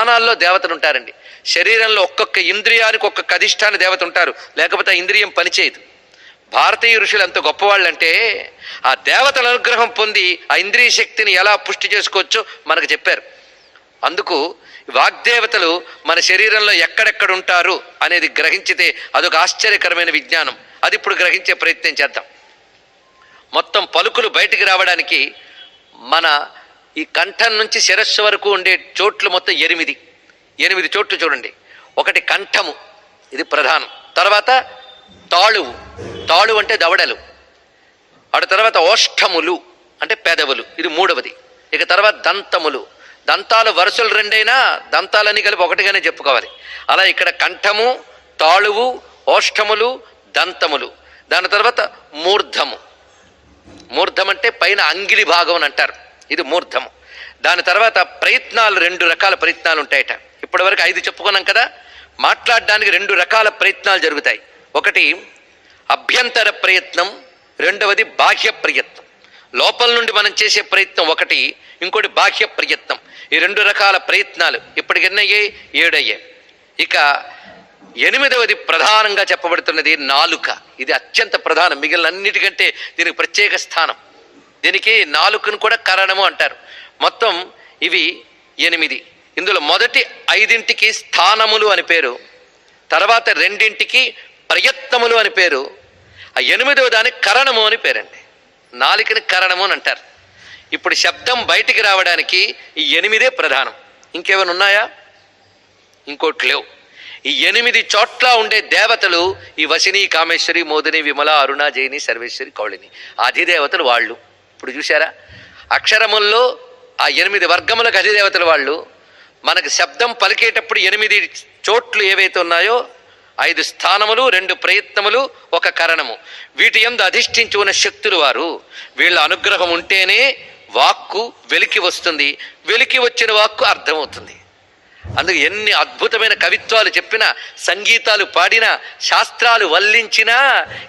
స్థానాల్లో దేవతలు ఉంటారండి. శరీరంలో ఒక్కొక్క ఇంద్రియానికి ఒక్కొక్క అధిష్టాన దేవత ఉంటారు, లేకపోతే ఆ ఇంద్రియం పనిచేయదు. భారతీయ ఋషులు ఎంత గొప్పవాళ్ళంటే ఆ దేవతల అనుగ్రహం పొంది ఆ ఇంద్రియ శక్తిని ఎలా పుష్టి చేసుకోవచ్చో మనకు చెప్పారు. అందుకు వాగ్దేవతలు మన శరీరంలో ఎక్కడెక్కడ ఉంటారు అనేది గ్రహించితే అదొక ఆశ్చర్యకరమైన విజ్ఞానం. అది ఇప్పుడు గ్రహించే ప్రయత్నం చేద్దాం. మొత్తం పలుకులు బయటికి రావడానికి మన ఈ కంఠం నుంచి శిరస్సు వరకు ఉండే చోట్లు మొత్తం 8 చోట్లు చూడండి. ఒకటి కంఠము, ఇది ప్రధానం. తర్వాత తాళు అంటే దవడలు. ఆ తర్వాత ఓష్ఠములు అంటే పెదవులు, ఇది మూడవది. ఇక తర్వాత దంతములు. దంతాలు వరుసలు రెండైనా దంతాలన్నీ కలిపి ఒకటిగానే చెప్పుకోవాలి. అలా ఇక్కడ కంఠము, తాళువు, ఓష్ఠములు, దంతములు. దాని తర్వాత మూర్ధము. మూర్ధం అంటే పైన అంగిలి భాగం అని అంటారు, ఇది మూర్ధము. దాని తర్వాత ప్రయత్నాలు, 2 రకాల ప్రయత్నాలు ఉంటాయట. ఇప్పటి వరకు 5 చెప్పుకున్నాం కదా. మాట్లాడడానికి 2 రకాల ప్రయత్నాలు జరుగుతాయి. ఒకటి అభ్యంతర ప్రయత్నం, రెండవది బాహ్య ప్రయత్నం. లోపల నుండి మనం చేసే ప్రయత్నం ఒకటి, ఇంకోటి బాహ్య ప్రయత్నం. ఈ 2 రకాల ప్రయత్నాలు ఇప్పటికి ఎన్నయ్యాయి? 7 అయ్యాయి. ఇక 8వది ప్రధానంగా చెప్పబడుతున్నది నాలుక. ఇది అత్యంత ప్రధానం, మిగిలిన అన్నిటికంటే దీనికి ప్రత్యేక స్థానం. దీనికి నాలుకను కూడా కరణము అంటారు. మొత్తం ఇవి 8. ఇందులో మొదటి 5ంటికి స్థానములు అని పేరు, తర్వాత 2ంటికి ప్రయత్నములు అని పేరు, ఆ 8వ దానికి కరణము అని పేరండి. నాలుకని కరణము అని అంటారు. ఇప్పుడు శబ్దం బయటికి రావడానికి ఈ 8 ప్రధానం. ఇంకేమైనా ఉన్నాయా? ఇంకోటి లేవు. ఈ 8 చోట్ల ఉండే దేవతలు ఈ వశిని, కామేశ్వరి, మోదిని, విమల, అరుణ, జయిని, సర్వేశ్వరి, కౌళిని అధిదేవతలు వాళ్ళు. ఇప్పుడు చూసారా, అక్షరముల్లో ఆ 8 వర్గములకు అధిదేవతలు వాళ్ళు. మనకు శబ్దం పలికేటప్పుడు 8 చోట్లు ఏవైతే ఉన్నాయో, 5 స్థానములు, 2 ప్రయత్నములు, 1 కరణము, వీటి యందు అధిష్ఠించి ఉన్న శక్తులు వారు. వీళ్ళ అనుగ్రహం ఉంటేనే వాక్కు వెలికి వస్తుంది, వెలికి వచ్చిన వాక్కు అర్థమవుతుంది. అందుకు ఎన్ని అద్భుతమైన కవిత్వాలు చెప్పినా, సంగీతాలు పాడినా, శాస్త్రాలు వల్లించినా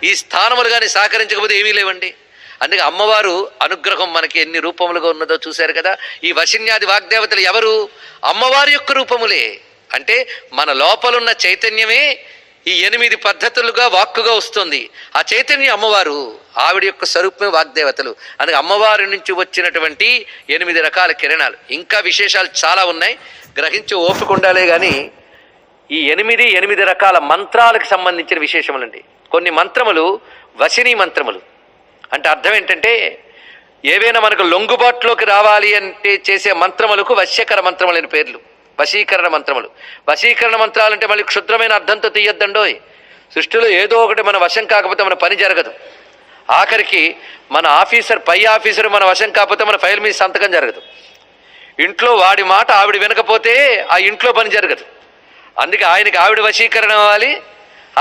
ఈ స్థానములు కానీ సహకరించకపోతే ఏమీ లేవండి. అందుకే అమ్మవారు అనుగ్రహం మనకి ఎన్ని రూపములుగా ఉన్నదో చూశారు కదా. ఈ వశిన్యాది వాగ్దేవతలు ఎవరు? అమ్మవారి యొక్క రూపములే. అంటే మన లోపలున్న చైతన్యమే ఈ 8 పద్ధతులుగా వాక్కుగా వస్తుంది. ఆ చైతన్యం అమ్మవారు, ఆవిడ యొక్క స్వరూపమే వాగ్దేవతలు. అందుకే అమ్మవారి నుంచి వచ్చినటువంటి 8 రకాల కిరణాలు. ఇంకా విశేషాలు చాలా ఉన్నాయి, గ్రహించి ఓపిక ఉండాలే కానీ ఈ 8 రకాల మంత్రాలకు సంబంధించిన విశేషములండి. కొన్ని మంత్రములు వశిని మంత్రములు. అంటే అర్థం ఏంటంటే, ఏవైనా మనకు లొంగుబాటులోకి రావాలి అంటే చేసే మంత్రములకు వశ్యకర మంత్రములని పేర్లు, వశీకరణ మంత్రములు. వశీకరణ మంత్రాలంటే మళ్ళీ క్షుద్రమైన అర్థంతో తీయొద్దండోయ్. సృష్టిలో ఏదో ఒకటి మన వశం కాకపోతే మన పని జరగదు. ఆఖరికి మన ఆఫీసర్, పై ఆఫీసర్ మన వశం కాకపోతే మన ఫైల్ మీద సంతకం జరగదు. ఇంట్లో వాడి మాట ఆవిడ వినకపోతే ఆ ఇంట్లో పని జరగదు. అందుకే ఆయనకి ఆవిడ వశీకరణ అవ్వాలి,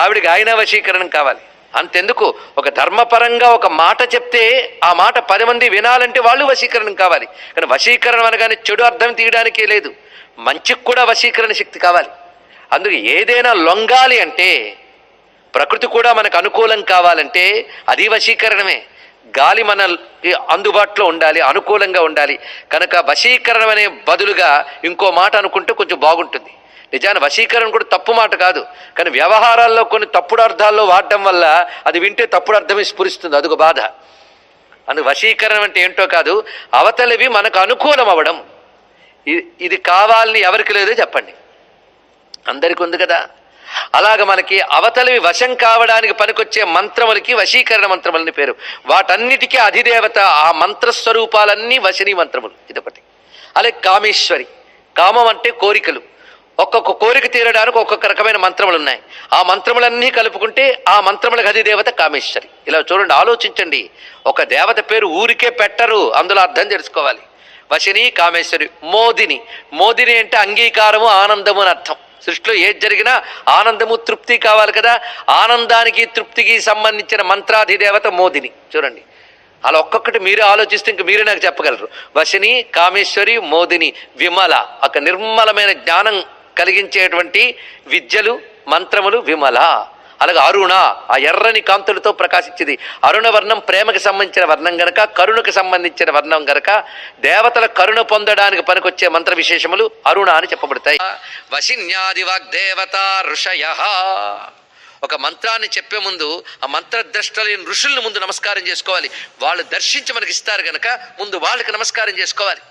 ఆవిడికి ఆయన వశీకరణం కావాలి. అంతెందుకు, ఒక ధర్మపరంగా ఒక మాట చెప్తే ఆ మాట 10 మంది వినాలంటే వాళ్ళు వశీకరణం కావాలి. కానీ వశీకరణం అనగానే చెడు అర్థం తీయడానికే లేదు, మంచికి కూడా వశీకరణ శక్తి కావాలి. అందుకే ఏదైనా లొంగాలి అంటే, ప్రకృతి కూడా మనకు అనుకూలం కావాలంటే అది వశీకరణమే. గాలి మన అందుబాటులో ఉండాలి, అనుకూలంగా ఉండాలి. కనుక వశీకరణం అనే బదులుగా ఇంకో మాట అనుకుంటే కొంచెం బాగుంటుంది. నిజాన్ని వశీకరణ కూడా తప్పు మాట కాదు, కానీ వ్యవహారాల్లో కొన్ని తప్పుడు అర్థాల్లో వాడడం వల్ల అది వింటే తప్పుడు అర్థమే స్ఫురిస్తుంది, అదొక బాధ. అందుకు వశీకరణం అంటే ఏంటో కాదు, అవతలివి మనకు అనుకూలం అవ్వడం. ఇది కావాలని ఎవరికి లేదో చెప్పండి, అందరికీ ఉంది కదా. అలాగ మనకి అవతలివి వశం కావడానికి పనికొచ్చే మంత్రములకి వశీకరణ మంత్రములని పేరు. వాటన్నిటికీ అధిదేవత ఆ మంత్రస్వరూపాలన్నీ వశిని మంత్రములు. ఇదొకటి. అలాగే కామేశ్వరి, కామం అంటే కోరికలు. ఒక్కొక్క కోరిక తీరడానికి ఒక్కొక్క రకమైన మంత్రములు ఉన్నాయి. ఆ మంత్రములన్నీ కలుపుకుంటే ఆ మంత్రములకు అధిదేవత కామేశ్వరి. ఇలా చూడండి, ఆలోచించండి. ఒక దేవత పేరు ఊరికే పెట్టరు, అందులో అర్థం తెలుసుకోవాలి. వశిని, కామేశ్వరి. మోదిని, మోదిని అంటే అంగీకారము, ఆనందము అని అర్థం. సృష్టిలో ఏది జరిగినా ఆనందము, తృప్తి కావాలి కదా. ఆనందానికి, తృప్తికి సంబంధించిన మంత్రాధిదేవత మోదిని. చూడండి, అలా ఒక్కొక్కటి మీరే ఆలోచిస్తే ఇంక మీరే నాకు చెప్పగలరు. వశిని, కామేశ్వరి, మోదిని, విమల, ఒక నిర్మలమైన జ్ఞానం కలిగించేటువంటి విద్యలు, మంత్రములు విమల. అలాగే అరుణ, ఆ ఎర్రని కాంతులతో ప్రకాశించింది. అరుణ వర్ణం ప్రేమకి సంబంధించిన వర్ణం గనక, కరుణకు సంబంధించిన వర్ణం గనక దేవతల కరుణ పొందడానికి పనికొచ్చే మంత్ర విశేషములు అరుణ అని చెప్పబడతాయి. వశిన్యాది వాగ్దేవత ఋషయః. ఒక మంత్రాన్ని చెప్పే ముందు ఆ మంత్రద్రష్టలైన ఋషుల్ని ముందు నమస్కారం చేసుకోవాలి. వాళ్ళు దర్శించి మనకి ఇస్తారు గనక ముందు వాళ్ళకి నమస్కారం చేసుకోవాలి.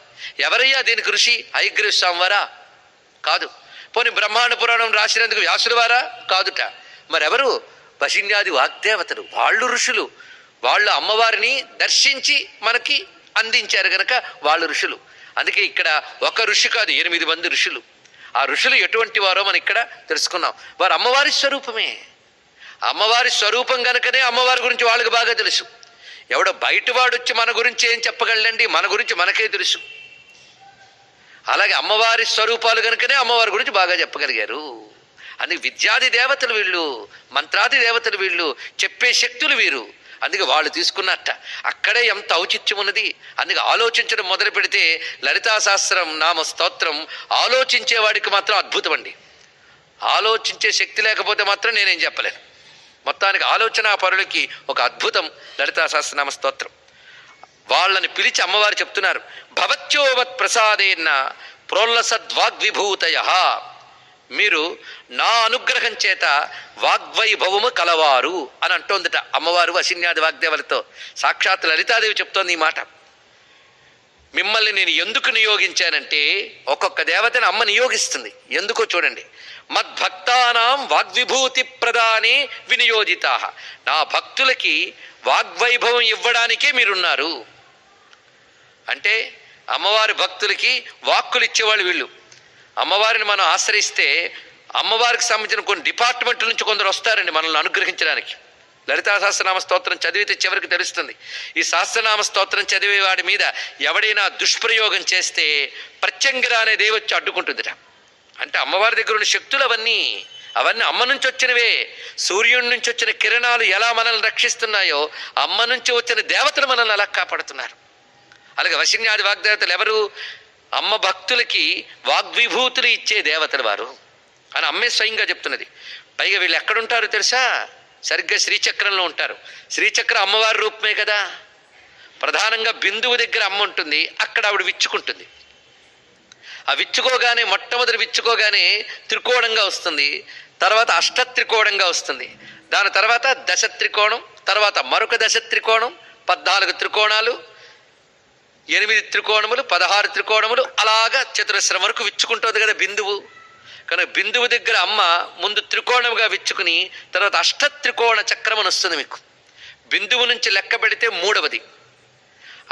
ఎవరయ్యా దీనికి ఋషి? హయగ్రీవ స్వామి వారా? కాదు. పోనీ బ్రహ్మాండ పురాణం రాసినందుకు వ్యాసుల వారా? కాదుట. మరెవరు? వశిన్యాది వాగ్దేవతలు. వాళ్ళు ఋషులు. వాళ్ళు అమ్మవారిని దర్శించి మనకి అందించారు గనక వాళ్ళు ఋషులు. అందుకే ఇక్కడ ఒక ఋషి కాదు, 8 మంది ఋషులు. ఆ ఋషులు ఎటువంటి వారో మనం ఇక్కడ తెలుసుకున్నాం. వారు అమ్మవారి స్వరూపమే. అమ్మవారి స్వరూపం గనుకనే అమ్మవారి గురించి వాళ్ళకి బాగా తెలుసు. ఎవడో బయటవాడు వచ్చి మన గురించి ఏం చెప్పగలండి? మన గురించి మనకే తెలుసు. అలాగే అమ్మవారి స్వరూపాలు కనుకనే అమ్మవారి గురించి బాగా చెప్పగలిగారు. అందుకే విద్యాది దేవతలు వీళ్ళు, మంత్రాది దేవతలు వీళ్ళు, చెప్పే శక్తులు వీరు. అందుకే వాళ్ళు తీసుకున్నట్ట. అక్కడే ఎంత ఔచిత్యం ఉన్నది. అందుకే ఆలోచించడం మొదలు పెడితే లలితా సహస్రం నామ స్తోత్రం ఆలోచించేవాడికి మాత్రం అద్భుతం అండి. ఆలోచించే శక్తి లేకపోతే మాత్రం నేనేం చెప్పలేను. మొత్తానికి ఆలోచన పరులకి ఒక అద్భుతం లలితా సహస్రనామ స్తోత్రం. వాళ్ళని పిలిచి అమ్మవారు చెప్తున్నారు, భవత్యోవత్ ప్రసాదేన్న ప్రోల్లసద్వాగ్విభూతయ. మీరు నా అనుగ్రహం చేత వాగ్వైభవము కలవారు అని అంటోందట అమ్మవారు వశిన్యాది వాగ్దేవలతో. సాక్షాత్ లలితాదేవి చెప్తోంది ఈ మాట. మిమ్మల్ని నేను ఎందుకు నియోగించానంటే, ఒక్కొక్క దేవతని అమ్మ నియోగిస్తుంది. ఎందుకో చూడండి. మద్భక్తానాం వాగ్విభూతి ప్రదానే వినియోజితా. నా భక్తులకి వాగ్వైభవం ఇవ్వడానికే మీరున్నారు. అంటే అమ్మవారి భక్తులకి వాక్కులు ఇచ్చేవాళ్ళు వీళ్ళు. అమ్మవారిని మనం ఆశ్రయిస్తే అమ్మవారికి సంబంధించిన కొన్ని డిపార్ట్మెంట్ల నుంచి కొందరు వస్తారండి మనల్ని అనుగ్రహించడానికి. లలితా సహస్రనామ స్తోత్రం చదివితే చివరికి తెలుస్తుంది. ఈ సహస్రనామ స్తోత్రం చదివే వాడి మీద ఎవడైనా దుష్ప్రయోగం చేస్తే ప్రత్యంగిర అనే దేవి వచ్చి అడ్డుకుంటుందిట. అంటే అమ్మవారి దగ్గర ఉన్న శక్తులు అవన్నీ అమ్మ నుంచి వచ్చినవే. సూర్యుడి నుంచి వచ్చిన కిరణాలు ఎలా మనల్ని రక్షిస్తున్నాయో అమ్మ నుంచి వచ్చిన దేవతలు మనల్ని అలా కాపాడుతున్నారు. అలాగే వశిన్యాది వాగ్దేవతలు ఎవరు? అమ్మ భక్తులకి వాగ్విభూతులు ఇచ్చే దేవతలు వారు అని అమ్మే స్వయంగా చెప్తున్నది. పైగా వీళ్ళు ఎక్కడుంటారు తెలుసా? సరిగ్గా శ్రీచక్రంలో ఉంటారు. శ్రీచక్రం అమ్మవారి రూపమే కదా. ప్రధానంగా బిందువు దగ్గర అమ్మ ఉంటుంది. అక్కడ ఆవిడ విచ్చుకుంటుంది. ఆ విచ్చుకోగానే మొట్టమొదటి విచ్చుకోగానే త్రికోణంగా వస్తుంది. తర్వాత అష్టత్రికోణంగా వస్తుంది. దాని తర్వాత దశ త్రికోణం, తర్వాత మరొక దశ త్రికోణం, 14 త్రికోణాలు, 8 త్రికోణములు, 16 త్రికోణములు, అలాగా చతురస్రం వరకు విచ్చుకుంటుంది కదా బిందువు. కనుక బిందువు దగ్గర అమ్మ ముందు త్రికోణముగా విచ్చుకుని తర్వాత అష్టత్రికోణ చక్రం అని వస్తుంది మీకు. బిందువు నుంచి లెక్క పెడితే 3వది.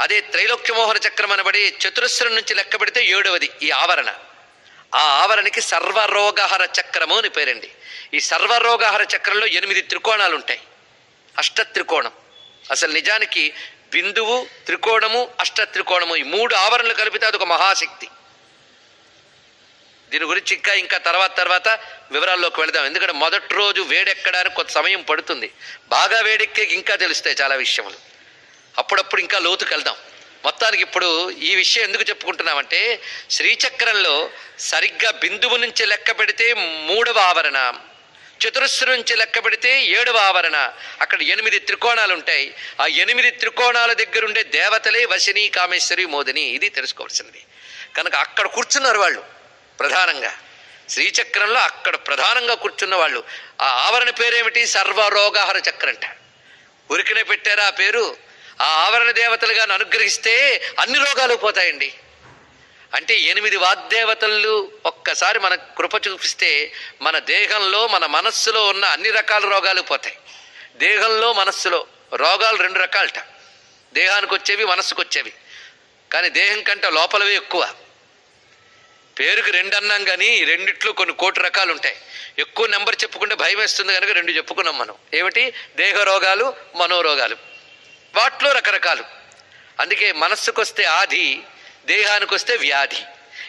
అదే త్రైలోక్యమోహన చక్రం అనబడి చతురస్రం నుంచి లెక్క పెడితే 7వది ఈ ఆవరణ. ఆ ఆవరణకి సర్వరోగహర చక్రము అని పేరండి. ఈ సర్వరోగహర చక్రంలో 8 త్రికోణాలు ఉంటాయి. అష్టత్రికోణం అసలు నిజానికి బిందువు, త్రికోణము, అష్టత్రికోణము ఈ 3 ఆవరణలు కలిపితే అదొక మహాశక్తి. దీని గురించి ఇంకా తర్వాత వివరాల్లోకి వెళదాం. ఎందుకంటే మొదటి రోజు వేడెక్కడానికి కొంత సమయం పడుతుంది. బాగా వేడెక్కే ఇంకా తెలుస్తాయి చాలా విషయములు. అప్పుడప్పుడు ఇంకా లోతుకు వెళ్దాం. మొత్తానికి ఇప్పుడు ఈ విషయం ఎందుకు చెప్పుకుంటున్నామంటే, శ్రీచక్రంలో సరిగ్గా బిందువు నుంచి లెక్క పెడితే 3వ ఆవరణ, చతురస్రం నుంచి లెక్క పెడితే 7వ ఆవరణ. అక్కడ 8 త్రికోణాలు ఉంటాయి. ఆ 8 త్రికోణాల దగ్గరుండే దేవతలే వశిని, కామేశ్వరి, మోదిని. ఇది తెలుసుకోవాల్సింది. కనుక అక్కడ కూర్చున్నారు వాళ్ళు ప్రధానంగా. శ్రీచక్రంలో అక్కడ ప్రధానంగా కూర్చున్న వాళ్ళు. ఆ ఆవరణ పేరేమిటి? సర్వరోగహర చక్రంట. ఉరికినే పెట్టారా ఆ పేరు? ఆ ఆవరణ దేవతలుగా అనుగ్రహిస్తే అన్ని రోగాలు పోతాయండి. అంటే 8 వాగ్దేవతలు ఒక్కసారి మన కృప చూపిస్తే మన దేహంలో, మన మనస్సులో ఉన్న అన్ని రకాల రోగాలు పోతాయి. దేహంలో, మనస్సులో రోగాలు 2 రకాలట. దేహానికి వచ్చేవి, మనస్సుకు వచ్చేవి. కానీ దేహం కంటే లోపలవే ఎక్కువ. పేరుకి 2 అన్నాం కానీ రెండిట్లో కొన్ని కోటి రకాలు ఉంటాయి. ఎక్కువ నెంబర్ చెప్పుకుంటే భయం వేస్తుంది కనుక 2 చెప్పుకున్నాం మనం. ఏమిటి? దేహ రోగాలు, మనోరోగాలు. వాటిలో రకరకాలు. అందుకే మనస్సుకు వస్తే ఆది, దేహానికి వస్తే వ్యాధి.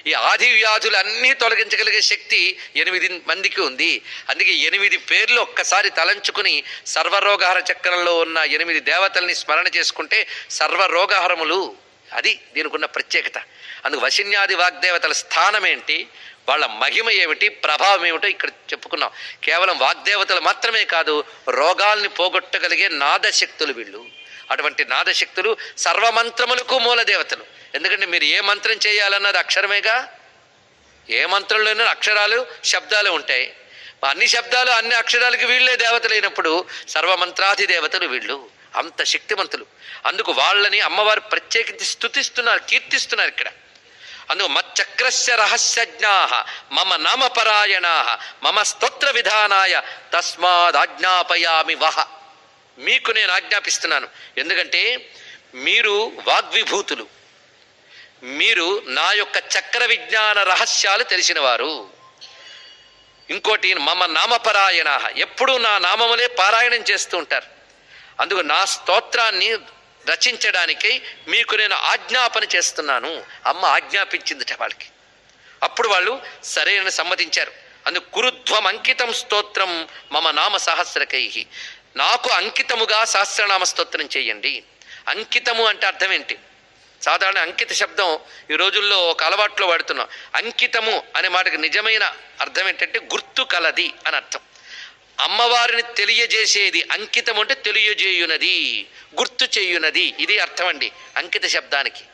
ఈ ఆది వ్యాధులు అన్నీ తొలగించగలిగే శక్తి 8 మందికి ఉంది. అందుకే 8 పేర్లు ఒక్కసారి తలంచుకుని సర్వరోగహర చక్రంలో ఉన్న 8 దేవతల్ని స్మరణ చేసుకుంటే సర్వరోగహరములు. అది దీనికి ఉన్న ప్రత్యేకత. అందుకు వశిన్యాది వాగ్దేవతల స్థానం ఏంటి, వాళ్ళ మహిమ ఏమిటి, ప్రభావం ఏమిటో ఇక్కడ చెప్పుకున్నాం. కేవలం వాగ్దేవతలు మాత్రమే కాదు, రోగాల్ని పోగొట్టగలిగే నాదశక్తులు వీళ్ళు. అటువంటి నాదశక్తులు సర్వమంత్రములకు మూల దేవతలు. ఎందుకంటే మీరు ఏ మంత్రం చేయాలన్నది అక్షరమేగా. ఏ మంత్రంలోనూ అక్షరాలు శబ్దాలు ఉంటాయి. అన్ని శబ్దాలు అన్ని అక్షరాలకి వీళ్ళే దేవతలైనప్పుడు సర్వమంత్రాది దేవతలు వీళ్ళు. అంత శక్తిమంతులు. అందుకు వాళ్ళని అమ్మవారు ప్రత్యేకించి స్తుతిస్తున్నారు, కీర్తిస్తున్నారు ఇక్కడ. అందుకు మచ్చక్రస్య రహస్యజ్ఞా మమ నామపరాయణా మమ స్తోత్ర విధానాయ తస్మాదాజ్ఞాపయామి వహ. మీకు నేను ఆజ్ఞాపిస్తున్నాను. ఎందుకంటే మీరు వాగ్విభూతులు, మీరు నా యొక్క చక్ర విజ్ఞాన రహస్యాలు తెలిసినవారు. ఇంకోటి మమ నామపరాయణ, ఎప్పుడూ నా నామములే పారాయణం చేస్తూ ఉంటారు. అందుకు నా స్తోత్రాన్ని రచించడానికై మీకు నేను ఆజ్ఞాపన చేస్తున్నాను. అమ్మ ఆజ్ఞాపించిందిట వాళ్ళకి. అప్పుడు వాళ్ళు సరైన సమ్మతించారు. అందుకు కురుధ్వం అంకితం స్తోత్రం మమ నామ సహస్రకై, నాకు అంకితముగా సహస్రనామ స్తోత్రం చేయండి. అంకితము అంటే అర్థం ఏంటి? సాధారణ అంకిత శబ్దం ఈ రోజుల్లో ఒక అలవాట్లో వాడుతున్నాం. అంకితము అనే మాటకి నిజమైన అర్థం ఏంటంటే గుర్తు కలది అని అర్థం. అమ్మవారిని తెలియజేసేది. అంకితం అంటే తెలియజేయునది, గుర్తు చేయునది, ఇది అర్థం అండి అంకిత శబ్దానికి.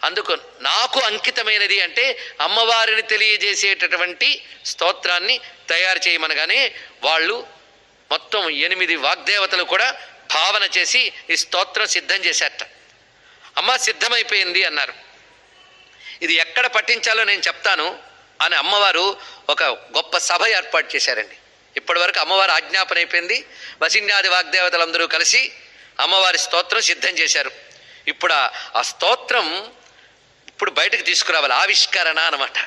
అందుకు నాకు అంకితమైనది అంటే అమ్మవారిని తెలియజేసేటటువంటి స్తోత్రాన్ని తయారు చేయమనగానే వాళ్ళు మొత్తం 8 వాగ్దేవతలు కూడా భావన చేసి ఈ స్తోత్రం సిద్ధం చేశారట. అమ్మ సిద్ధమైపోయింది అన్నారు. ఇది ఎక్కడ పఠించాలో నేను చెప్తాను అని అమ్మవారు ఒక గొప్ప సభ ఏర్పాటు చేశారండి. ఇప్పటి వరకు అమ్మవారు ఆజ్ఞాపన అయిపోయింది. వసిన్యాది వాగ్దేవతలందరూ కలిసి అమ్మవారి స్తోత్రం సిద్ధం చేశారు. ఇప్పుడు ఆ స్తోత్రం ఇప్పుడు బయటకు తీసుకురావాలి. ఆవిష్కరణ అన్నమాట.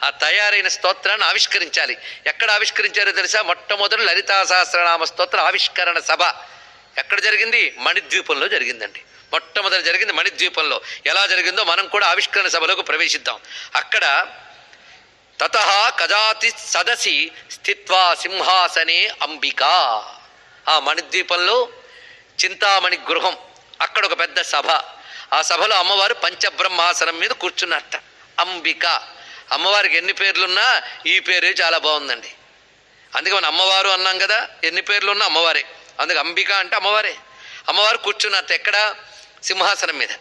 ఆ తయారైన స్తోత్రాన్ని ఆవిష్కరించాలి. ఎక్కడ ఆవిష్కరించారో తెలుసా? మొట్టమొదటి లలితా సహస్రనామ స్తోత్ర ఆవిష్కరణ సభ ఎక్కడ జరిగింది? మణిద్వీపంలో జరిగిందండి. మొట్టమొదటి జరిగింది మణిద్వీపంలో. ఎలా జరిగిందో మనం కూడా ఆవిష్కరణ సభలోకి ప్రవేశిద్దాం. అక్కడ తతః కదాతి సదసి స్థిత్వా సింహాసనే అంబికా. ఆ మణిద్వీపంలో చింతామణి గృహం, అక్కడ ఒక పెద్ద సభ. ఆ సభలో అమ్మవారు పంచబ్రహ్మాసనం మీద కూర్చున్నట్ట. అంబిక. అమ్మవారికి ఎన్ని పేర్లున్నా ఈ పేరే చాలా బాగుందండి. అందుకే మనం అమ్మవారు అన్నాం కదా, ఎన్ని పేర్లున్నా అమ్మవారే. అందుకే అంబిక అంటే అమ్మవారే. అమ్మవారు కూర్చున్నట్ట ఎక్కడ? సింహాసనం మీద.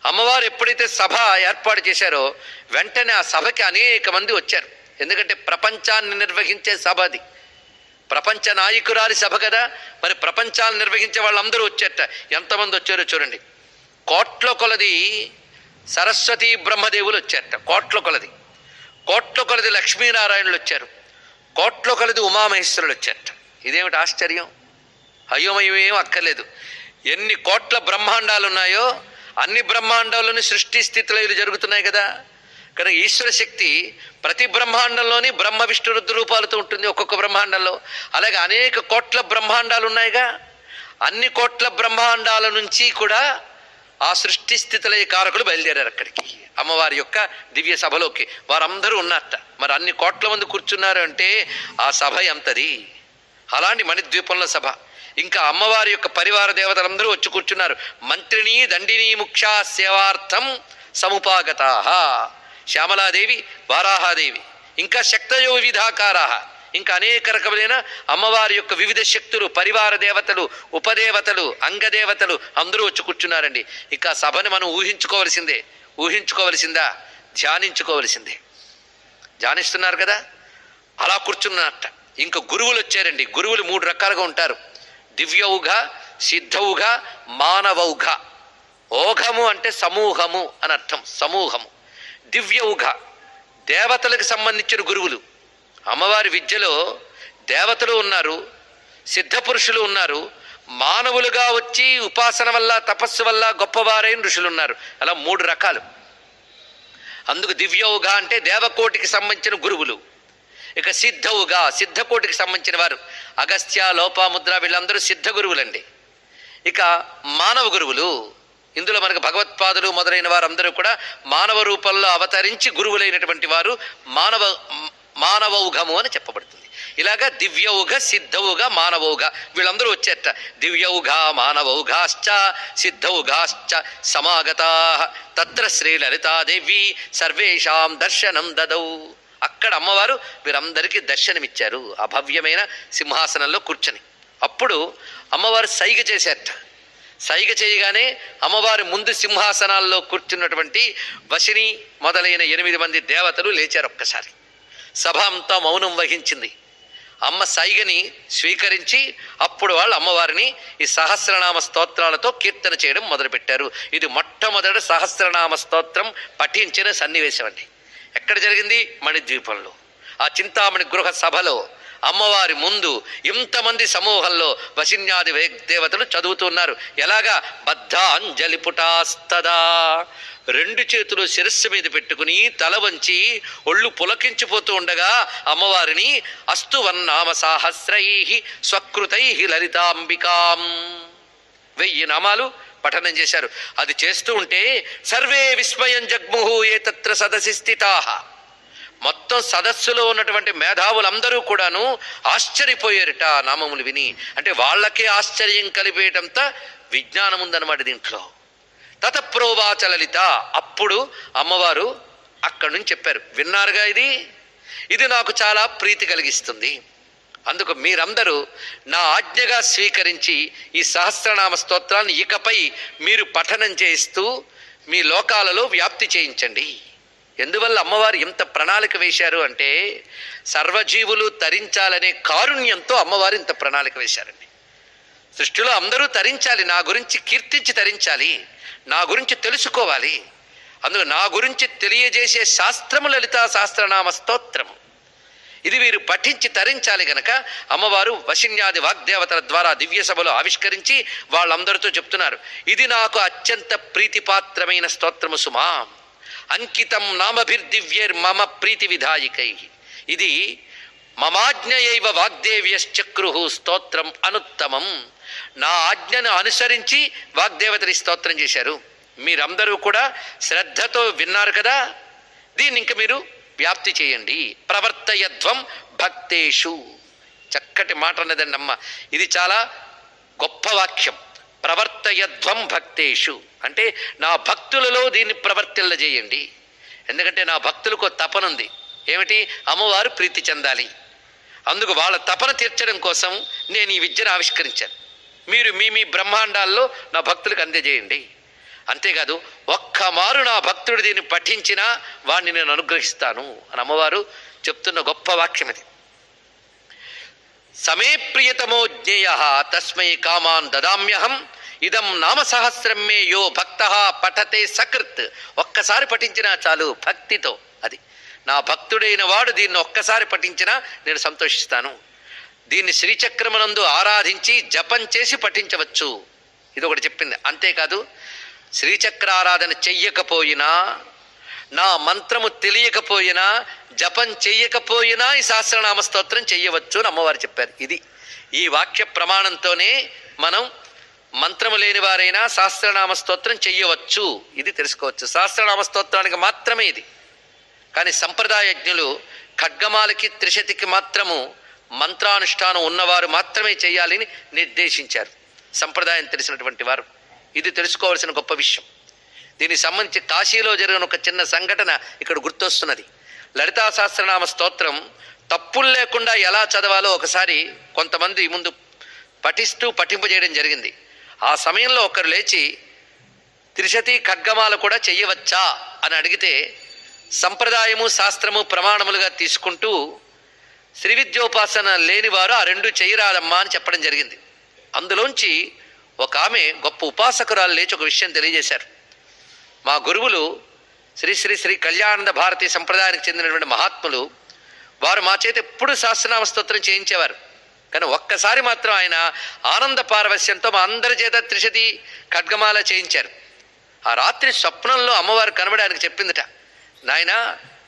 అమ్మవారు ఎప్పుడైతే సభ ఏర్పాటు చేశారో వెంటనే ఆ సభకి అనేక మంది వచ్చారు. ఎందుకంటే ప్రపంచాన్ని నిర్వహించే సభ అది. ప్రపంచ నాయకురాలి సభ కదా, మరి ప్రపంచాన్ని నిర్వహించే వాళ్ళందరూ వచ్చారట. ఎంతమంది వచ్చారో చూడండి. కోట్ల కొలది సరస్వతి బ్రహ్మదేవులు వచ్చారట. కోట్ల కొలది. కోట్ల కొలది లక్ష్మీనారాయణులు వచ్చారు. కోట్ల కొలది ఉమామహేశ్వరులు వచ్చారట. ఇదేమిటి ఆశ్చర్యం! అయోమయం ఏం అక్కర్లేదు. ఎన్ని కోట్ల బ్రహ్మాండాలు ఉన్నాయో అన్ని బ్రహ్మాండాల్లోని సృష్టి స్థితిలయలు జరుగుతున్నాయి కదా. కనుక ఈశ్వర శక్తి ప్రతి బ్రహ్మాండంలోని బ్రహ్మ విష్ణు రుద్ర రూపాలతో ఉంటుంది ఒక్కొక్క బ్రహ్మాండంలో. అలాగే అనేక కోట్ల బ్రహ్మాండాలు ఉన్నాయిగా. అన్ని కోట్ల బ్రహ్మాండాల నుంచి కూడా ఆ సృష్టి స్థితిలయ కారకులు బయలుదేరారు అక్కడికి, అమ్మవారి యొక్క దివ్య సభలోకి. వారందరూ ఉన్నట్ట. మరి అన్ని కోట్ల మంది కూర్చున్నారు అంటే ఆ సభ ఎంతది! అలాంటి మణిద్వీపంలో సభ. ఇంకా అమ్మవారి యొక్క పరివార దేవతలందరూ వచ్చి కూర్చున్నారు. మంత్రిని దండిని ముఖ్యా సేవార్థం సముపాగతా. శ్యామలాదేవి, వారాహాదేవి, ఇంకా శక్తయో వివిధాకారా, ఇంకా అనేక రకములైన అమ్మవారి యొక్క వివిధ శక్తులు, పరివార దేవతలు, ఉపదేవతలు, అంగదేవతలు అందరూ వచ్చి కూర్చున్నారండి. ఇంకా సభను మనం ఊహించుకోవలసిందే. ఊహించుకోవలసిందా? ధ్యానించుకోవలసిందే. ధ్యానిస్తున్నారు కదా, అలా కూర్చున్నట్ట. ఇంకా గురువులు వచ్చారండి. గురువులు 3 రకాలుగా ఉంటారు. దివ్యౌఘ, సిద్ధౌఘ, మానవౌఘ. ఓఘము అంటే సమూహము అని అర్థం. సమూహము. దివ్యౌఘ దేవతలకు సంబంధించిన గురువులు. అమ్మవారి విద్యలో దేవతలు ఉన్నారు, సిద్ధపురుషులు ఉన్నారు, మానవులుగా వచ్చి ఉపాసన వల్ల తపస్సు వల్ల గొప్పవారైన ఋషులు ఉన్నారు. అలా 3 రకాలు. అందుకు దివ్యౌఘ అంటే దేవకోటికి సంబంధించిన గురువులు. ఇక సిద్ధవుగా సిద్ధకోటికి సంబంధించిన వారు అగస్త్య, లోపాముద్ర, వీళ్ళందరూ సిద్ధ గురువులండి. ఇక మానవ గురువులు, ఇందులో మనకు భగవత్పాదులు మొదలైన వారందరూ కూడా మానవ రూపంలో అవతరించి గురువులైనటువంటి వారు మానవౌఘము అని చెప్పబడుతుంది. ఇలాగా దివ్యౌఘ, సిద్ధౌఘ, మానవౌఘ వీళ్ళందరూ వచ్చేట. దివ్యౌఘ మానవౌఘాశ్చ సిద్ధౌఘాశ్చ సమాగతా తత్ర శ్రీ లలితాదేవి సర్వేషాం దర్శనం దదౌ. అక్కడ అమ్మవారు వీరందరికీ దర్శనమిచ్చారు ఆ భవ్యమైన సింహాసనంలో కూర్చొని. అప్పుడు అమ్మవారు సైగ చేశారట. సైగ చేయగానే అమ్మవారి ముందు సింహాసనాల్లో కూర్చున్నటువంటి వశిని మొదలైన 8 మంది దేవతలు లేచారు. ఒక్కసారి సభ అంతా మౌనం వహించింది. అమ్మ సైగని స్వీకరించి అప్పుడు వాళ్ళు అమ్మవారిని ఈ సహస్రనామ స్తోత్రాలతో కీర్తన చేయడం మొదలుపెట్టారు. ఇది మొట్టమొదటి సహస్రనామ స్తోత్రం పఠించిన సన్నివేశం అండి. ఎక్కడ జరిగింది? మణిద్వీపంలో ఆ చింతామణి గృహ సభలో అమ్మవారి ముందు ఇంతమంది సమూహంలో వశిన్యాది దేవతలు చదువుతున్నారు. ఎలాగా? బద్ధాంజలి పుటాస్తదా, 2 చేతులు శిరస్సు మీద పెట్టుకుని తల వంచి ఒళ్ళు పులకించిపోతూ ఉండగా అమ్మవారిని అస్తువన్నామ సాహస్రై స్వకృతై లలితాంబికాం 1000 నామాలు పఠనం చేశారు. అది చేస్తూ ఉంటే సర్వే విస్మయం జగ్ముహు ఏ తత్ర సదసి స్థితాః, మొత్తం సదస్సులో ఉన్నటువంటి మేధావులందరూ కూడాను ఆశ్చర్యపోయారట ఆ నామములు విని. అంటే వాళ్ళకే ఆశ్చర్యం కలిపేటంత విజ్ఞానం ఉందన్నమాట దీంట్లో. తతప్రోవాచ లలిత, అప్పుడు అమ్మవారు అక్కడి నుంచి చెప్పారు, విన్నారుగా ఇది నాకు చాలా ప్రీతి కలిగిస్తుంది. అందుకు మీరందరూ నా ఆజ్ఞగా స్వీకరించి ఈ సహస్రనామ స్తోత్రాన్ని ఇకపై మీరు పఠనం చేస్తూ మీ లోకాలలో వ్యాప్తి చేయించండి. ఎందువల్ల అమ్మవారు ఎంత ప్రణాళిక వేశారు అంటే సర్వజీవులు తరించాలనే కారుణ్యంతో అమ్మవారు ఇంత ప్రణాళిక వేశారండి. సృష్టిలో అందరూ తరించాలి, నా గురించి కీర్తించి తరించాలి, నా గురించి తెలుసుకోవాలి. అందుకు నా గురించి తెలియజేసే శాస్త్రము లలితా సహస్రనామ స్తోత్రము. ఇది వీరు పఠించి తరించాలి గనక అమ్మవారు వశిన్యాది వాగ్దేవతల ద్వారా దివ్య సభలో ఆవిష్కరించి వాళ్ళందరితో చెప్తున్నారు, ఇది నాకు అత్యంత ప్రీతిపాత్రమైన స్తోత్రము సుమా, అంకితం నామభిర్దివ్యర్ మమ ప్రీతి విధాయికై, ఇది మమాజ్ఞయైవ వాగ్దేవ్యశ్చక్రు స్తోత్రం అనుత్తమం. నా ఆజ్ఞను అనుసరించి వాగ్దేవతని స్తోత్రం చేశారు. మీరందరూ కూడా శ్రద్ధతో విన్నారు కదా, దీన్ని ఇంక మీరు వ్యాప్తి చేయండి. ప్రవర్తయధ్వం భక్తేషు, చక్కటి మాట అన్నదండి అమ్మ. ఇది చాలా గొప్ప వాక్యం. ప్రవర్తయధ్వం భక్తేషు అంటే నా భక్తులలో దీన్ని ప్రవర్తిల్లజేయండి. ఎందుకంటే నా భక్తులకు తపనుంది. ఏమిటి? అమ్మవారు ప్రీతి చెందాలి. అందుకు వాళ్ళ తపన తీర్చడం కోసం నేను ఈ విద్యను ఆవిష్కరించాను. మీరు మీ బ్రహ్మాండాల్లో నా భక్తులకు అందజేయండి. అంతేకాదు ఒక్క మారు నా భక్తుడు దీన్ని పఠించినా వాడిని నేను అనుగ్రహిస్తాను అని అమ్మవారు చెప్తున్న గొప్ప వాక్యం ఇది. సమే ప్రియతమో జ్ఞేయ తస్మై కామాన్ దదామ్యహం ఇదం నామ సహస్రం మే యో భక్త పఠతే సకృత్. ఒక్కసారి పఠించినా చాలు భక్తితో. అది నా భక్తుడైన వాడు దీన్ని ఒక్కసారి పఠించినా నేను సంతోషిస్తాను. దీన్ని శ్రీచక్రమునందు ఆరాధించి జపం చేసి పఠించవచ్చు. ఇది ఒకటి చెప్పింది. అంతేకాదు శ్రీచక్ర ఆరాధన చెయ్యకపోయినా, నా మంత్రము తెలియకపోయినా, జపం చెయ్యకపోయినా ఈ సహస్రనామ స్తోత్రం చెయ్యవచ్చు అని అమ్మవారు చెప్పారు. ఇది ఈ వాక్య ప్రమాణంతోనే మనం మంత్రము లేని వారైనా సహస్రనామ స్తోత్రం చెయ్యవచ్చు. ఇది తెలుసుకోవచ్చు. సహస్రనామ స్తోత్రానికి మాత్రమే ఇది. కానీ సంప్రదాయజ్ఞులు ఖడ్గమాలకి త్రిశతికి మాత్రము మంత్రానుష్ఠానం ఉన్నవారు మాత్రమే చేయాలని నిర్దేశించారు, సంప్రదాయం తెలిసినటువంటి వారు. ఇది తెలుసుకోవాల్సిన గొప్ప విషయం. దీనికి సంబంధించి కాశీలో జరిగిన ఒక చిన్న సంఘటన ఇక్కడ గుర్తొస్తున్నది. లలితా సహస్రనామ స్తోత్రం తప్పులు లేకుండా ఎలా చదవాలో ఒకసారి కొంతమంది ముందు పఠిస్తూ పఠింపజేయడం జరిగింది. ఆ సమయంలో ఒకరు లేచి త్రిశతి ఖడ్గమాల కూడా చెయ్యవచ్చా అని అడిగితే సంప్రదాయము శాస్త్రము ప్రమాణములుగా తీసుకుంటూ శ్రీ విద్యోపాసన లేనివారు ఆ 2 చెయ్యరాదమ్మా అని చెప్పడం జరిగింది. అందులోంచి ఒక ఆమె గొప్ప ఉపాసకురాలు లేచి ఒక విషయం తెలియజేశారు. మా గురువులు శ్రీ శ్రీ శ్రీ కళ్యాణానంద భారతీ సంప్రదాయానికి చెందినటువంటి మహాత్ములు, వారు మా చేత ఎప్పుడు సహస్రనామ స్తోత్రం చేయించేవారు. కానీ ఒక్కసారి మాత్రం ఆయన ఆనంద పారవస్యంతో మా అందరి చేత త్రిశతి ఖడ్గమాల చేయించారు. ఆ రాత్రి స్వప్నంలో అమ్మవారు కనబడానికి చెప్పిందట, నాయన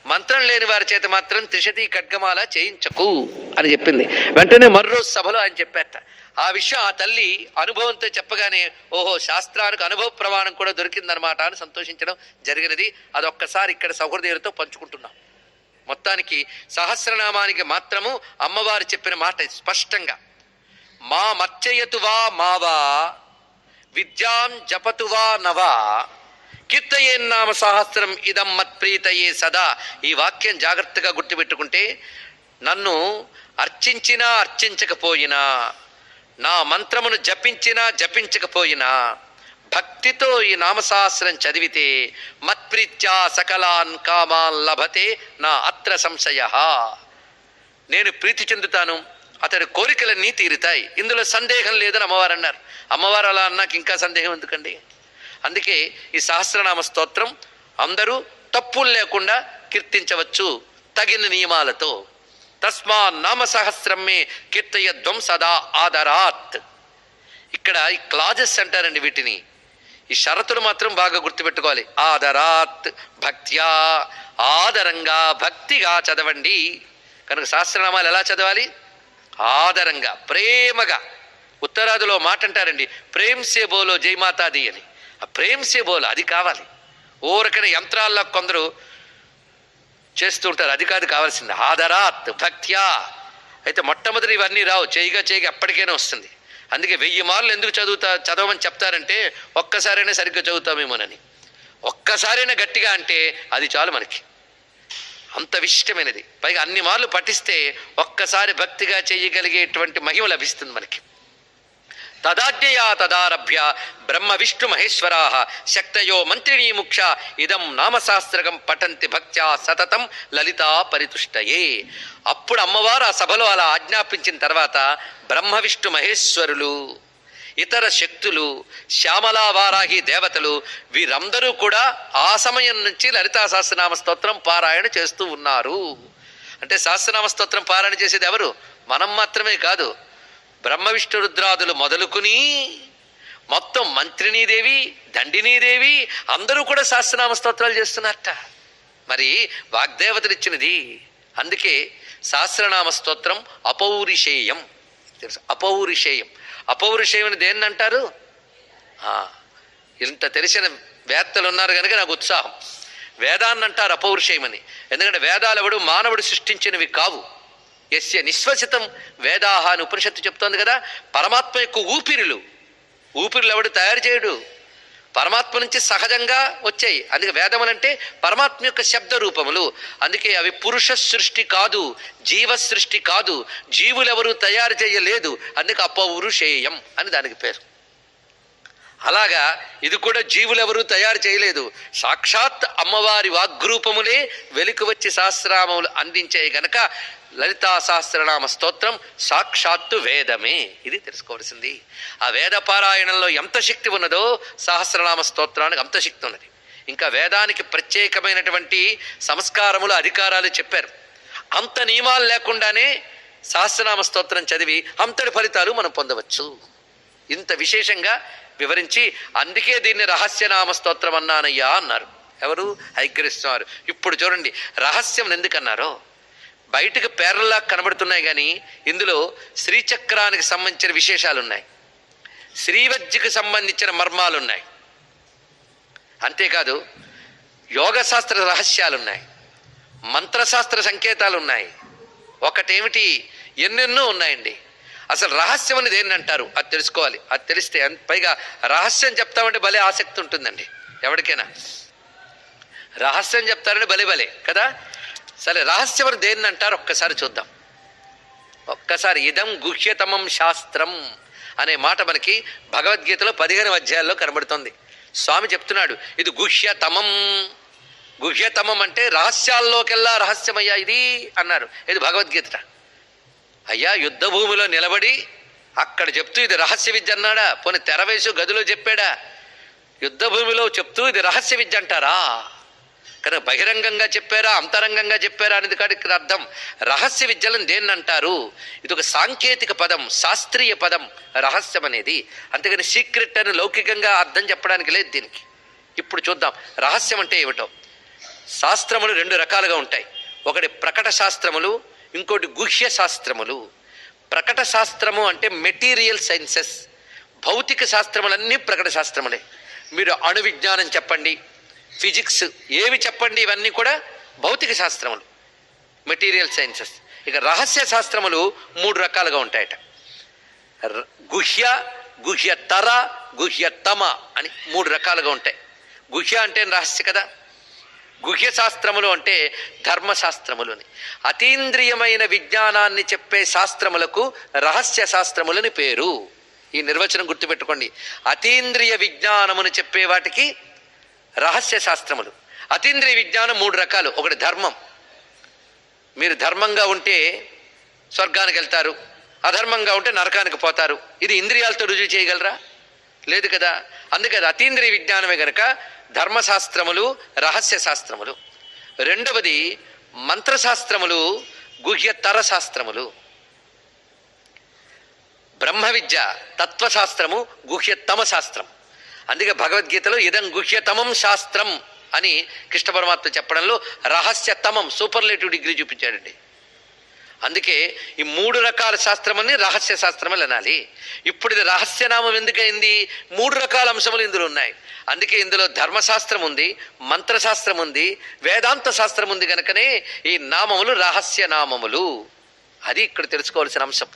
మంత్రం లేని వారి చేత మాత్రం త్రిశతి ఖడ్గమాల చేయించకు అని చెప్పింది. వెంటనే మరోజు సభలో ఆయన చెప్పారట. ఆ విషయం ఆ తల్లి అనుభవంతో చెప్పగానే ఓహో, శాస్త్రానికి అనుభవ ప్రమాణం కూడా దొరికిందనమాట అని సంతోషించడం జరిగినది. అదొక్కసారి ఇక్కడ సహృదయులతో పంచుకుంటున్నాం. మొత్తానికి సహస్రనామానికి మాత్రము అమ్మవారు చెప్పిన మాట స్పష్టంగా, మా మర్చయతువా మావా విద్యాం జపతువా నవా కీర్తయేన్నామ సహస్రం ఇదం మత్ప్రీతయే సదా. ఈ వాక్యం జాగ్రత్తగా గుర్తుపెట్టుకుంటే నన్ను అర్చించినా అర్చించకపోయినా, నా మంత్రమును జపించినా జపించకపోయినా, భక్తితో ఈ నామసహస్రం చదివితే మత్ప్రీత్యా సకలాన్ కామాన్ లభతే నా అత్ర సంశయ. నేను ప్రీతి చెందుతాను, అతడి కోరికలన్నీ తీరుతాయి, ఇందులో సందేహం లేదని అమ్మవారు అన్నారు. అమ్మవారు అలా అన్నాక ఇంకా సందేహం ఎందుకండి? అందుకే ఈ సహస్రనామ స్తోత్రం అందరూ తప్పులు లేకుండా కీర్తించవచ్చు తగిన నియమాలతో. తస్మా నామ సహస్రం మే కీర్తయధ్వం సదా ఆదరాత్. ఇక్కడ ఈ క్లాజెస్ అంటారండి వీటిని. ఈ షరతులు మాత్రం బాగా గుర్తుపెట్టుకోవాలి. ఆదరాత్, భక్త్యా, ఆదరంగా భక్తిగా చదవండి. కనుక సహస్రనామాలు ఎలా చదవాలి? ఆదరంగా, ప్రేమగా. ఉత్తరాదిలో మాట అంటారండి, ప్రేమ్ సే బోలో జయమాతాది అని. ఆ ప్రేమ్ సే బోలో అది కావాలి. ఊరకన యంత్రాల్లో కొందరు చేస్తుంటారు, అది కాదు కావాల్సింది. ఆదరాత్, భక్త్యా. అయితే మొట్టమొదటి ఇవన్నీ రావు, చేయగా ఎప్పటికైనా వస్తుంది. అందుకే 1000 మార్లు ఎందుకు చదవమని చెప్తారంటే ఒక్కసారైనా సరిగ్గా చదువుతామేమోనని. ఒక్కసారైనా గట్టిగా అంటే అది చాలు మనకి, అంత విశిష్టమైనది. పైగా అన్ని మార్లు పఠిస్తే ఒక్కసారి భక్తిగా చేయగలిగేటువంటి మహిమ లభిస్తుంది మనకి. తదాజ్ఞయా తదారభ్య బ్రహ్మ విష్ణు మహేశ్వరా శక్తయో మంత్రిణీ ముక్ష ఇదం నామశాస్త్రకం పఠంతి భక్త్యా సతతం లలితా పరితుష్టయే. అప్పుడు అమ్మవారు ఆ సభలో అలా ఆజ్ఞాపించిన తర్వాత బ్రహ్మ విష్ణు మహేశ్వరులు, ఇతర శక్తులు, శ్యామలా వారాహి దేవతలు వీరందరూ కూడా ఆ సమయం నుంచి లలితా సహస్రనామ స్తోత్రం పారాయణ చేస్తూ ఉన్నారు. అంటే సహస్రనామ స్తోత్రం పారాయణ చేసేది ఎవరు? మనం మాత్రమే కాదు, బ్రహ్మ విష్ణు రుద్రాదులు మొదలుకుని మొత్తం మంత్రినీదేవి, దండినీదేవి అందరూ కూడా సహస్రనామ స్తోత్రాలు చేస్తున్నారట. మరి వాగ్దేవతలు ఇచ్చినది. అందుకే సహస్రనామ స్తోత్రం అపౌరుషేయం. తెలుసు, అపౌరుషేయం. అపౌరుషేయం అని దేన్ని అంటారు? ఇంత తెలిసిన వేత్తలు ఉన్నారు కనుక నాకు ఉత్సాహం. వేదాన్ని అంటారు అపౌరుషేయమని. ఎందుకంటే వేదాలు ఎవడు మానవుడు సృష్టించినవి కావు. యస్య నిశ్వసితం వేదాహ అని ఉపనిషత్తు చెప్తోంది కదా. పరమాత్మ యొక్క ఊపిరులు ఎవడు తయారు చేయడు, పరమాత్మ నుంచి సహజంగా వచ్చాయి. అందుకే వేదములంటే పరమాత్మ యొక్క శబ్ద రూపములు. అందుకే అవి పురుష సృష్టి కాదు, జీవ సృష్టి కాదు, జీవులెవరూ తయారు చేయలేదు. అందుకే అపౌరుషేయం అని దానికి పేరు. అలాగా ఇది కూడా జీవులెవరూ తయారు చేయలేదు, సాక్షాత్ అమ్మవారి వాగ్రూపములే వెలికి వచ్చి సహస్రనామములు అందించాయి గనక లలితా సహస్రనామ స్తోత్రం సాక్షాత్తు వేదమే. ఇది తెలుసుకోవాల్సింది. ఆ వేద పారాయణంలో ఎంత శక్తి ఉన్నదో సహస్రనామ స్తోత్రానికి అంత శక్తి ఉన్నది. ఇంకా వేదానికి ప్రత్యేకమైనటువంటి సంస్కారములు, అధికారాలు చెప్పారు. అంత నియమాలు లేకుండానే సహస్రనామ స్తోత్రం చదివి అంతటి ఫలితాలు మనం పొందవచ్చు. ఇంత విశేషంగా వివరించి అందుకే దీన్ని రహస్యనామ స్తోత్రం అన్నానయ్యా అన్నారు. ఎవరు? హైగ్రీష్వారు. ఇప్పుడు చూడండి రహస్యం ఎందుకన్నారో. బయటకు పేర్లలా కనబడుతున్నాయి కానీ ఇందులో శ్రీచక్రానికి సంబంధించిన విశేషాలు ఉన్నాయి, శ్రీవజ్జికి సంబంధించిన మర్మాలు ఉన్నాయి. అంతేకాదు యోగశాస్త్ర రహస్యాలున్నాయి, మంత్రశాస్త్ర సంకేతాలు ఉన్నాయి. ఒకటేమిటి, ఎన్నెన్నో ఉన్నాయండి. అసలు రహస్యం అనేది ఏంటంటారు అది తెలుసుకోవాలి. అది తెలిస్తే పైగా రహస్యం చెప్తామంటే భలే ఆసక్తి ఉంటుందండి ఎవరికైనా. రహస్యం చెప్తారంటే భలే కదా. సరే రహస్యం అని దేన్ని అంటారు ఒక్కసారి చూద్దాం. ఒక్కసారి ఇదం గుహ్యతమం శాస్త్రం అనే మాట మనకి భగవద్గీతలో 15 అధ్యాయాల్లో కనబడుతుంది. స్వామి చెప్తున్నాడు ఇది గుహ్యతమం. గుహ్యతమం అంటే రహస్యాల్లోకెల్లా రహస్యమయ్యా ఇది అన్నారు. ఇది భగవద్గీత. అయ్యా యుద్ధ భూమిలో నిలబడి అక్కడ చెప్తూ ఇది రహస్య విద్య అన్నాడా? పోనీ తెరవేసు గదిలో చెప్పాడా? యుద్ధ భూమిలో చెప్తూ ఇది రహస్య విద్య అంటారా? కనుక బహిరంగంగా చెప్పారా, అంతరంగంగా చెప్పారా అనేది కాదు ఇక్కడ అర్థం. రహస్య విద్యలను దేన్ని అంటారు? ఇది ఒక సాంకేతిక పదం, శాస్త్రీయ పదం రహస్యం అనేది. అంతేగాని సీక్రెట్ అని లౌకికంగా అర్థం చెప్పడానికి లేదు దీనికి. ఇప్పుడు చూద్దాం రహస్యం అంటే ఏమిటో. శాస్త్రములు 2 రకాలుగా ఉంటాయి. ఒకటి ప్రకట శాస్త్రములు, ఇంకోటి గుహ్య శాస్త్రములు. ప్రకట శాస్త్రము అంటే మెటీరియల్ సైన్సెస్, భౌతిక శాస్త్రములన్నీ ప్రకట శాస్త్రములే. మీరు అణు విజ్ఞానం చెప్పండి, ఫిజిక్స్ ఏవి చెప్పండి, ఇవన్నీ కూడా భౌతిక శాస్త్రములు, మెటీరియల్ సైన్సెస్. ఇక రహస్య శాస్త్రములు 3 రకాలుగా ఉంటాయట. గుహ్య, గుహ్యతర, గుహ్యతమ అని 3 రకాలుగా ఉంటాయి. గుహ్య అంటే రహస్య కదా. గుహ్య శాస్త్రములు అంటే ధర్మశాస్త్రములు అని. అతీంద్రియమైన విజ్ఞానాన్ని చెప్పే శాస్త్రములకు రహస్య శాస్త్రములని పేరు. ఈ నిర్వచనం గుర్తుపెట్టుకోండి. అతీంద్రియ విజ్ఞానమును చెప్పే వాటికి రహస్య శాస్త్రములు. అతీంద్రియ విజ్ఞానం 3 రకాలు. ఒకటి ధర్మం. మీరు ధర్మంగా ఉంటే స్వర్గానికి వెళ్తారు, అధర్మంగా ఉంటే నరకానికి పోతారు. ఇది ఇంద్రియాలతో రుజువు చేయగలరా? లేదు కదా. అందుకే అది అతీంద్రియ విజ్ఞానమే గనక ధర్మశాస్త్రములు, రహస్య శాస్త్రములు. రెండవది మంత్రశాస్త్రములు, గుహ్యతర శాస్త్రములు. బ్రహ్మ విద్య తత్వశాస్త్రము, గుహ్యతమ శాస్త్రం. అందుకే భగవద్గీతలో ఇదం గుహ్యతమం శాస్త్రం అని కృష్ణ పరమాత్మ చెప్పడంలో రహస్యతమం సూపర్లేటివ్ డిగ్రీ చూపించాడండి. అందుకే ఈ 3 రకాల శాస్త్రమని రహస్య శాస్త్రములు అనాలి. ఇప్పుడు ఇది రహస్యనామం ఎందుకైంది? 3 రకాల అంశములు ఇందులో ఉన్నాయి. అందుకే ఇందులో ధర్మశాస్త్రం ఉంది, మంత్రశాస్త్రం ఉంది, వేదాంత శాస్త్రం ఉంది. కనుకనే ఈ నామములు రహస్య నామములు. అది ఇక్కడ తెలుసుకోవాల్సిన అంశం.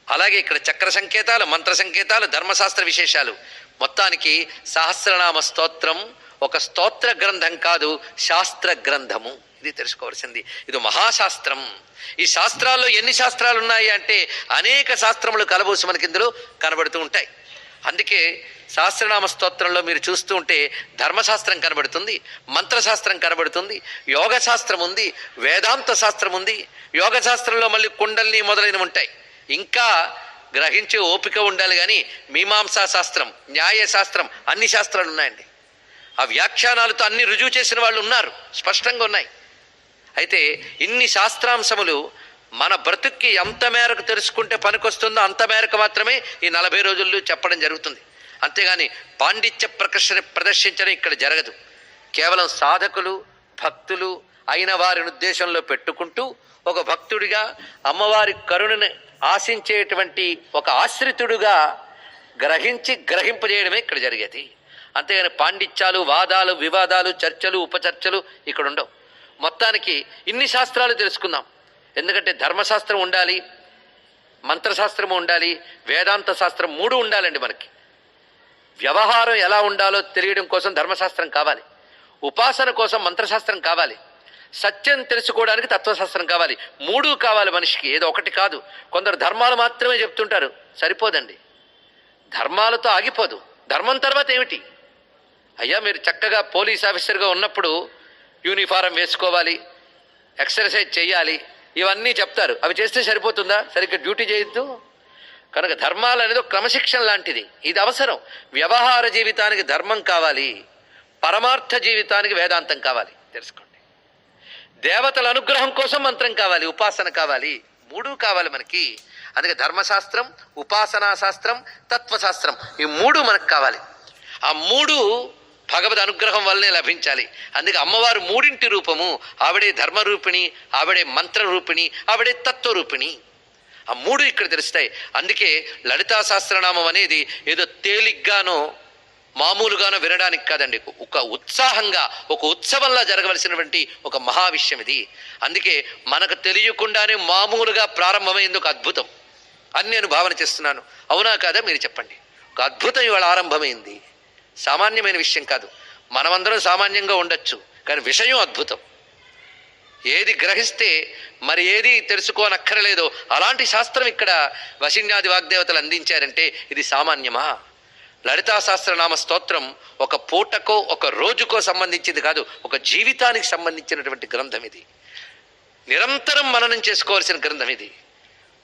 అలాగే ఇక్కడ చక్ర సంకేతాలు, మంత్ర సంకేతాలు, ధర్మశాస్త్ర విశేషాలు. మొత్తానికి సహస్రనామ స్తోత్రం ఒక స్తోత్ర గ్రంథం కాదు, శాస్త్ర గ్రంథము. ఇది తెలుసుకోవాల్సింది. ఇది మహాశాస్త్రం. ఈ శాస్త్రాల్లో ఎన్ని శాస్త్రాలు ఉన్నాయి అంటే అనేక శాస్త్రములు కలబోసి మనకి ఇందులో కనబడుతూ ఉంటాయి. అందుకే సహస్రనామ స్తోత్రంలో మీరు చూస్తూ ఉంటే ధర్మశాస్త్రం కనబడుతుంది, మంత్రశాస్త్రం కనబడుతుంది, యోగ శాస్త్రం ఉంది, వేదాంత శాస్త్రం ఉంది. యోగ శాస్త్రంలో మళ్ళీ కుండల్ని మొదలైనవి ఉంటాయి. ఇంకా గ్రహించే ఓపిక ఉండాలి. కానీ మీమాంసా శాస్త్రం, న్యాయ శాస్త్రం, అన్ని శాస్త్రాలు ఉన్నాయండి. ఆ వ్యాఖ్యానాలతో అన్ని రుజువు చేసిన వాళ్ళు ఉన్నారు, స్పష్టంగా ఉన్నాయి. అయితే ఇన్ని శాస్త్రాంశములు మన బ్రతుక్కి ఎంత మేరకు తెలుసుకుంటే పనికొస్తుందో అంత మేరకు మాత్రమే ఈ 40 రోజుల్లో చెప్పడం జరుగుతుంది. అంతేగాని పాండిత్య ప్రదర్శించడం ఇక్కడ జరగదు. కేవలం సాధకులు, భక్తులు అయిన వారిని ఉద్దేశంలో పెట్టుకుంటూ ఒక భక్తుడిగా అమ్మవారి కరుణని ఆశించేటువంటి ఒక ఆశ్రితుడుగా గ్రహింపజేయడమే ఇక్కడ జరిగేది. అంతేగాని పాండిత్యాలు, వాదాలు, వివాదాలు, చర్చలు, ఉపచర్చలు ఇక్కడ ఉండవు. మొత్తానికి ఇన్ని శాస్త్రాలు తెలుసుకుందాం. ఎందుకంటే ధర్మశాస్త్రం ఉండాలి, మంత్రశాస్త్రము ఉండాలి, వేదాంత శాస్త్రం 3 ఉండాలండి. మనకి వ్యవహారం ఎలా ఉండాలో తెలియడం కోసం ధర్మశాస్త్రం కావాలి, ఉపాసన కోసం మంత్రశాస్త్రం కావాలి, సత్యం తెలుసుకోవడానికి తత్వశాస్త్రం కావాలి. 3 కావాలి మనిషికి, ఏదో ఒకటి కాదు. కొందరు ధర్మాలు మాత్రమే చెప్తుంటారు, సరిపోదండి. ధర్మాలతో ఆగిపోదు. ధర్మం తర్వాత ఏమిటి? అయ్యా మీరు చక్కగా పోలీస్ ఆఫీసర్గా ఉన్నప్పుడు యూనిఫారం వేసుకోవాలి, ఎక్సర్సైజ్ చేయాలి, ఇవన్నీ చెప్తారు. అవి చేస్తే సరిపోతుందా? సరిగ్గా డ్యూటీ చేయొద్దు. కనుక ధర్మాలు అనేది ఒక క్రమశిక్షణ లాంటిది. ఇది అవసరం. వ్యవహార జీవితానికి ధర్మం కావాలి, పరమార్థ జీవితానికి వేదాంతం కావాలి. తెలుసుకోండి. దేవతల అనుగ్రహం కోసం మంత్రం కావాలి, ఉపాసన కావాలి. 3 కావాలి మనకి. అందుకే ధర్మశాస్త్రం, ఉపాసనా శాస్త్రం, తత్వశాస్త్రం, ఈ 3 మనకు కావాలి. ఆ 3 భగవద్ అనుగ్రహం వల్లనే లభించాలి. అందుకే అమ్మవారు 3 రూపము. ఆవిడే ధర్మరూపిణి, ఆవిడే మంత్రరూపిణి, ఆవిడే తత్వరూపిణి. ఆ 3 ఇక్కడ తెలుస్తాయి. అందుకే లలితా సహస్రనామం అనేది ఏదో తేలిగ్గానో మామూలుగానో వినడానికి కాదండి. ఒక ఉత్సాహంగా, ఒక ఉత్సవంలా జరగవలసినటువంటి ఒక మహావిషయం ఇది. అందుకే మనకు తెలియకుండానే మామూలుగా ప్రారంభమైంది ఒక అద్భుతం అని నేను భావన చేస్తున్నాను. అవునా కాదా మీరు చెప్పండి. ఒక అద్భుతం ఇవాళ ఆరంభమైంది. సామాన్యమైన విషయం కాదు. మనమందరం సామాన్యంగా ఉండొచ్చు, కానీ విషయం అద్భుతం. ఏది గ్రహిస్తే మరి ఏది తెలుసుకోనక్కరలేదో అలాంటి శాస్త్రం ఇక్కడ వశిన్యాది వాగ్దేవతలు అందించారంటే ఇది సామాన్యమా? లలితా సహస్రనామ స్తోత్రం ఒక పూటకో ఒక రోజుకో సంబంధించింది కాదు, ఒక జీవితానికి సంబంధించినటువంటి గ్రంథం ఇది. నిరంతరం మననం చేసుకోవాల్సిన గ్రంథం ఇది.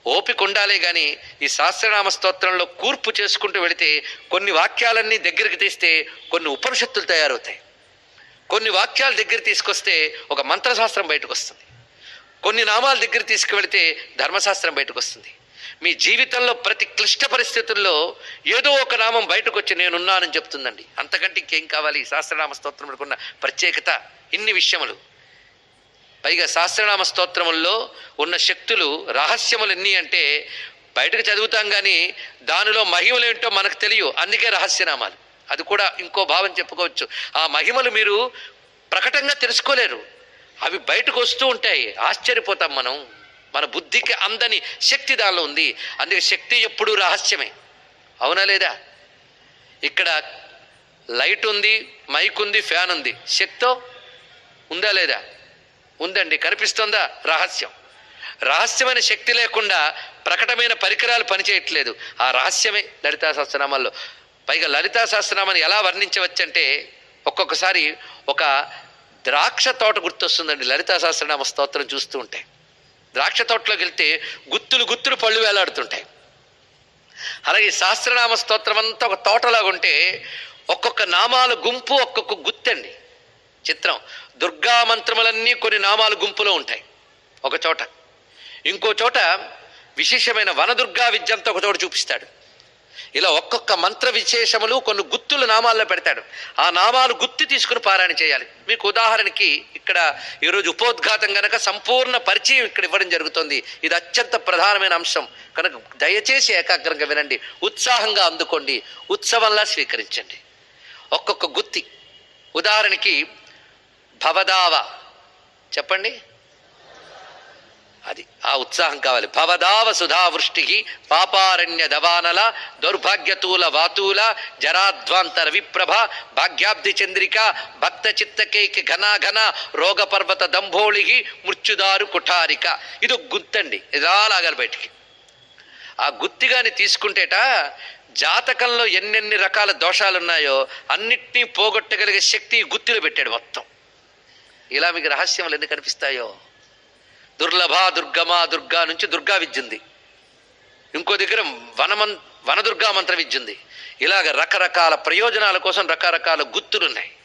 ఓపిక ఉండాలే కానీ ఈ సహస్రనామ స్తోత్రంలో కూర్పు చేసుకుంటూ వెళితే కొన్ని వాక్యాలన్నీ దగ్గరికి తీస్తే కొన్ని ఉపనిషత్తులు తయారవుతాయి. కొన్ని వాక్యాలు దగ్గర తీసుకొస్తే ఒక మంత్రశాస్త్రం బయటకు వస్తుంది. కొన్ని నామాల దగ్గర తీసుకువెళితే ధర్మశాస్త్రం బయటకు వస్తుంది. మీ జీవితంలో ప్రతి క్లిష్ట పరిస్థితుల్లో ఏదో ఒక నామం బయటకు వచ్చి నేనున్నానని చెప్తుందండి. అంతకంటే ఇంకేం కావాలి? సహస్రనామ స్తోత్రంలో ఉన్న ప్రత్యేకత ఇన్ని విషయములు. పైగా సహస్రనామ స్తోత్రముల్లో ఉన్న శక్తులు, రహస్యములు ఎన్ని అంటే బయటకు చదువుతాం కానీ దానిలో మహిమలు ఏంటో మనకు తెలియవు. అందుకే రహస్యనామాలు. అది కూడా ఇంకో భావం చెప్పుకోవచ్చు. ఆ మహిమలు మీరు ప్రకటంగా తెలుసుకోలేరు, అవి బయటకు వస్తూ ఉంటాయి. ఆశ్చర్యపోతాం మనం. మన బుద్ధికి అందని శక్తి దానిలో ఉంది. అందుకే శక్తి ఎప్పుడూ రహస్యమే. అవునా లేదా? ఇక్కడ లైట్ ఉంది, మైక్ ఉంది, ఫ్యాన్ ఉంది. శక్తో ఉందా లేదా? ఉందండి. కనిపిస్తుందా? రహస్యం. రహస్యమైన శక్తి లేకుండా ప్రకటమైన పరికరాలు పనిచేయట్లేదు. ఆ రహస్యమే లలితా సహస్రనామాల్లో. పైగా లలితా సహస్రనామాన్ని ఎలా వర్ణించవచ్చంటే, ఒక్కొక్కసారి ఒక ద్రాక్ష తోట గుర్తొస్తుందండి లలితా సహస్రనామ స్తోత్రం చూస్తూ ఉంటే. ద్రాక్ష తోటలోకి వెళ్తే గుత్తులు గుత్తులు పళ్ళు వేలాడుతుంటాయి. అలాగే సహస్రనామ స్తోత్రం అంతా ఒక తోటలాగా ఉంటే ఒక్కొక్క నామాల గుంపు ఒక్కొక్క గుత్తండి. చిత్రం. దుర్గా మంత్రములన్నీ కొన్ని నామాల గుంపులో ఉంటాయి ఒక చోట. ఇంకో చోట విశేషమైన వనదుర్గా విద్యంతో ఒక చోట చూపిస్తాడు. ఇలా ఒక్కొక్క మంత్ర విశేషములు కొన్ని గుత్తులు నామాల్లో పెడతాడు. ఆ నామాలు గుత్తి తీసుకుని పారాయణ చేయాలి. మీకు ఉదాహరణకి ఇక్కడ ఈరోజు ఉపోద్ఘాతం కనుక సంపూర్ణ పరిచయం ఇక్కడ ఇవ్వడం జరుగుతుంది. ఇది అత్యంత ప్రధానమైన అంశం కనుక దయచేసి ఏకాగ్రంగా వినండి, ఉత్సాహంగా అందుకోండి, ఉత్సవంలా స్వీకరించండి. ఒక్కొక్క గుత్తి. ఉదాహరణకి భవదావ చెప్పండి. అది ఆ ఉత్సాహం కావాలి. భవదావ సుధావృష్టి పాపారణ్య దవానల దౌర్భాగ్యతూల వాతూల జరాధ్వాంతర విప్రభ భాగ్యాబ్ది చంద్రిక భక్త చిత్తకేకి ఘనాఘన రోగ పర్వత దంభోళి మృత్యుదారు కుఠారిక. ఇది ఒక గుత్తండి. ఇలా లాగాలి బయటికి. ఆ గుత్తిగాని తీసుకుంటేట జాతకంలో ఎన్నెన్ని రకాల దోషాలున్నాయో అన్నిటినీ పోగొట్టగలిగే శక్తి గుత్తిలో పెట్టాడు మొత్తం. ఇలా మీకు రహస్యములు ఎన్ని కనిపిస్తాయో. దుర్లభ దుర్గమా దుర్గా నుంచి దుర్గా విద్య ఉంది. ఇంకో దగ్గర వనదుర్గా మంత్ర విద్య ఉంది. ఇలాగ రకరకాల ప్రయోజనాల కోసం రకరకాల గుత్తులున్నాయి.